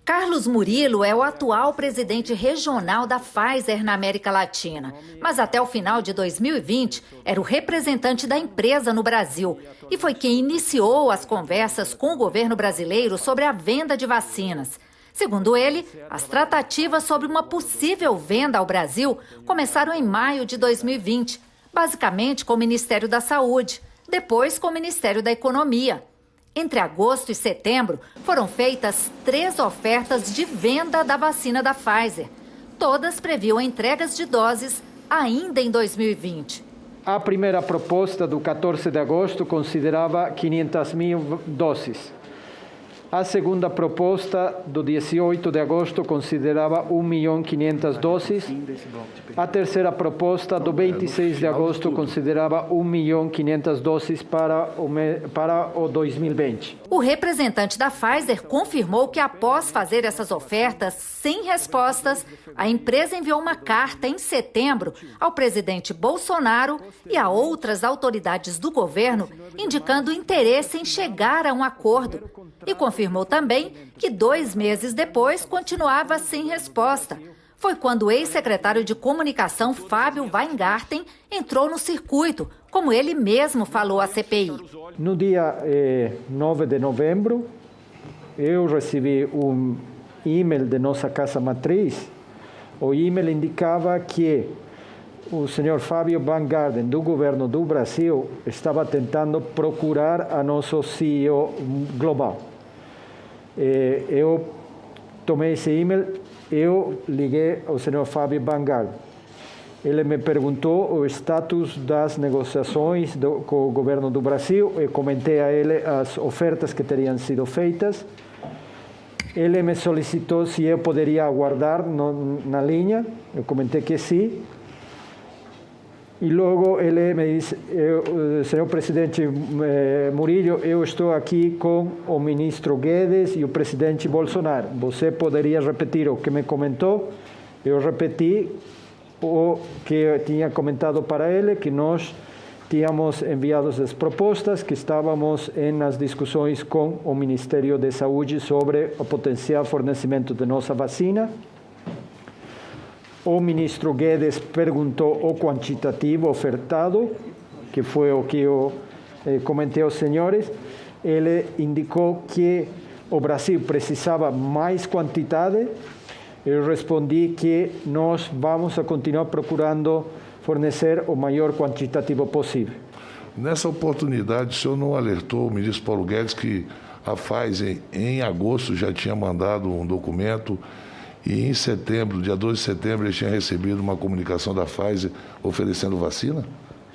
Carlos Murilo é o atual presidente regional da Pfizer na América Latina, mas até o final de 2020 era o representante da empresa no Brasil e foi quem iniciou as conversas com o governo brasileiro sobre a venda de vacinas. Segundo ele, as tratativas sobre uma possível venda ao Brasil começaram em maio de 2020, basicamente com o Ministério da Saúde, depois com o Ministério da Economia. Entre agosto e setembro, foram feitas 3 ofertas de venda da vacina da Pfizer. Todas previam entregas de doses ainda em 2020. A primeira proposta do 14 de agosto considerava 500 mil doses. A segunda proposta do 18 de agosto considerava 1.500.000 doses. A terceira proposta do 26 de agosto considerava 1.500.000 doses para o 2020. O representante da Pfizer confirmou que após fazer essas ofertas sem respostas, a empresa enviou uma carta em setembro ao presidente Bolsonaro e a outras autoridades do governo, indicando interesse em chegar a um acordo. E confirmou também que 2 meses depois continuava sem resposta. Foi quando o ex-secretário de Comunicação, Fábio Weingarten, entrou no circuito, como ele mesmo falou à CPI. No dia 9 de novembro, eu recebi um e-mail de nossa casa matriz. O e-mail indicava que o senhor Fábio Weingarten, do governo do Brasil, estava tentando procurar a nosso CEO global. Eu tomei esse e-mail, eu liguei ao senhor Fábio Weingarten. Ele me perguntou o status das negociações com o governo do Brasil. Eu comentei a ele as ofertas que teriam sido feitas. Ele me solicitou se eu poderia aguardar na linha. Eu comentei que sim. E logo ele me disse, senhor presidente Murilo, eu estou aqui com o ministro Guedes e o presidente Bolsonaro. Você poderia repetir o que me comentou? Eu repeti o que eu tinha comentado para ele, que nós tínhamos enviado as propostas, que estávamos nas discussões com o Ministério da Saúde sobre o potencial fornecimento de nossa vacina. O ministro Guedes perguntou o quantitativo ofertado, que foi o que eu comentei aos senhores. Ele indicou que o Brasil precisava mais quantidade. Eu respondi que nós vamos a continuar procurando fornecer o maior quantitativo possível. Nessa oportunidade, o senhor não alertou o ministro Paulo Guedes que a Pfizer, em agosto, já tinha mandado um documento e em setembro, dia 12 de setembro, ele tinha recebido uma comunicação da Pfizer oferecendo vacina?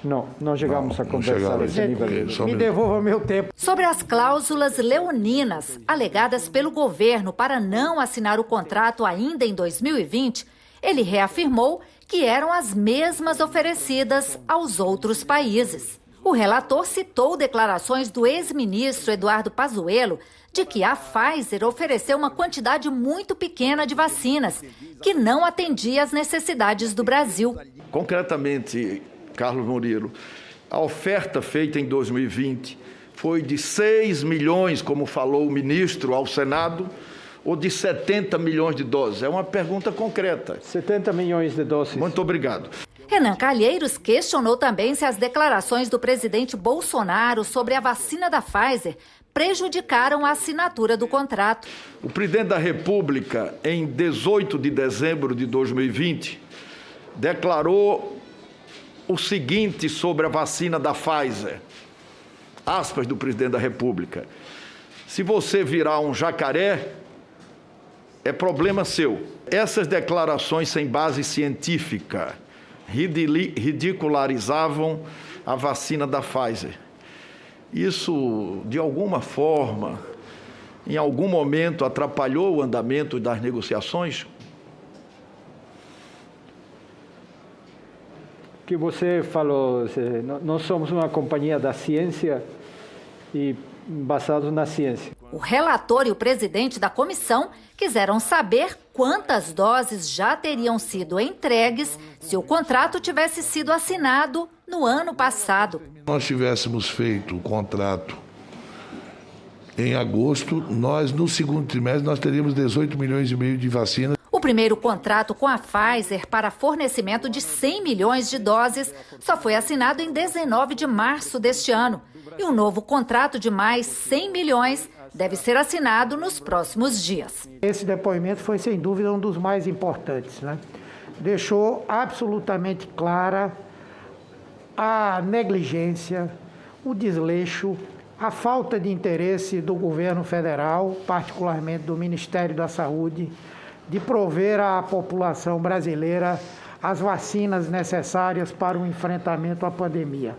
Não chegamos a conversar nesse nível. Me devolva meu tempo. Sobre as cláusulas leoninas alegadas pelo governo para não assinar o contrato ainda em 2020, ele reafirmou que eram as mesmas oferecidas aos outros países. O relator citou declarações do ex-ministro Eduardo Pazuello de que a Pfizer ofereceu uma quantidade muito pequena de vacinas, que não atendia às necessidades do Brasil. Concretamente, Carlos Murilo, a oferta feita em 2020 foi de 6 milhões, como falou o ministro ao Senado, ou de 70 milhões de doses? É uma pergunta concreta. 70 milhões de doses. Muito obrigado. Renan Calheiros questionou também se as declarações do presidente Bolsonaro sobre a vacina da Pfizer prejudicaram a assinatura do contrato. O presidente da República, em 18 de dezembro de 2020, declarou o seguinte sobre a vacina da Pfizer. Aspas do presidente da República. Se você virar um jacaré, é problema seu. Essas declarações sem base científica ridicularizavam a vacina da Pfizer. Isso, de alguma forma, em algum momento, atrapalhou o andamento das negociações? Que você falou, nós somos uma companhia da ciência e basados na ciência. O relator e o presidente da comissão quiseram saber quantas doses já teriam sido entregues se o contrato tivesse sido assinado no ano passado. Se nós tivéssemos feito o contrato Em agosto, no segundo trimestre, nós teríamos 18 milhões e meio de vacinas. O primeiro contrato com a Pfizer para fornecimento de 100 milhões de doses só foi assinado em 19 de março deste ano. E um novo contrato de mais 100 milhões deve ser assinado nos próximos dias. Esse depoimento foi, sem dúvida, um dos mais importantes, né? Deixou absolutamente clara a negligência, o desleixo, a falta de interesse do governo federal, particularmente do Ministério da Saúde, de prover à população brasileira as vacinas necessárias para o enfrentamento à pandemia.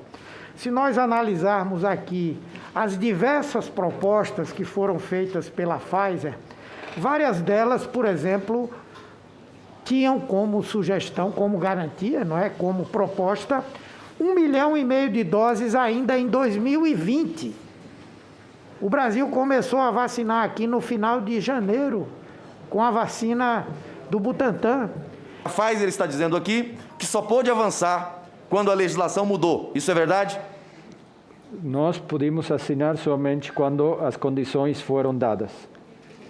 Se nós analisarmos aqui as diversas propostas que foram feitas pela Pfizer, várias delas, por exemplo, tinham como sugestão, como garantia, não é, como proposta, 1,5 milhão de doses ainda em 2020. O Brasil começou a vacinar aqui no final de janeiro, com a vacina do Butantan. A Pfizer está dizendo aqui que só pôde avançar quando a legislação mudou. Isso é verdade? Nós pudimos assinar somente quando as condições foram dadas.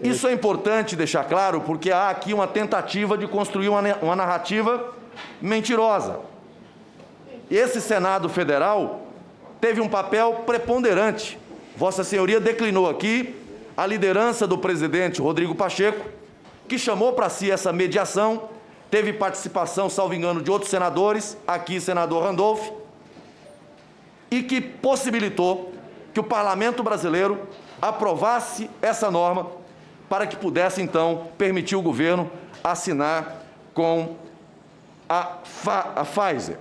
Isso é importante deixar claro, porque há aqui uma tentativa de construir uma narrativa mentirosa. Esse Senado Federal teve um papel preponderante. Vossa Senhoria declinou aqui a liderança do presidente Rodrigo Pacheco, que chamou para si essa mediação, teve participação, salvo engano, de outros senadores, aqui senador Randolph, e que possibilitou que o parlamento brasileiro aprovasse essa norma para que pudesse, então, permitir o governo assinar com a Pfizer.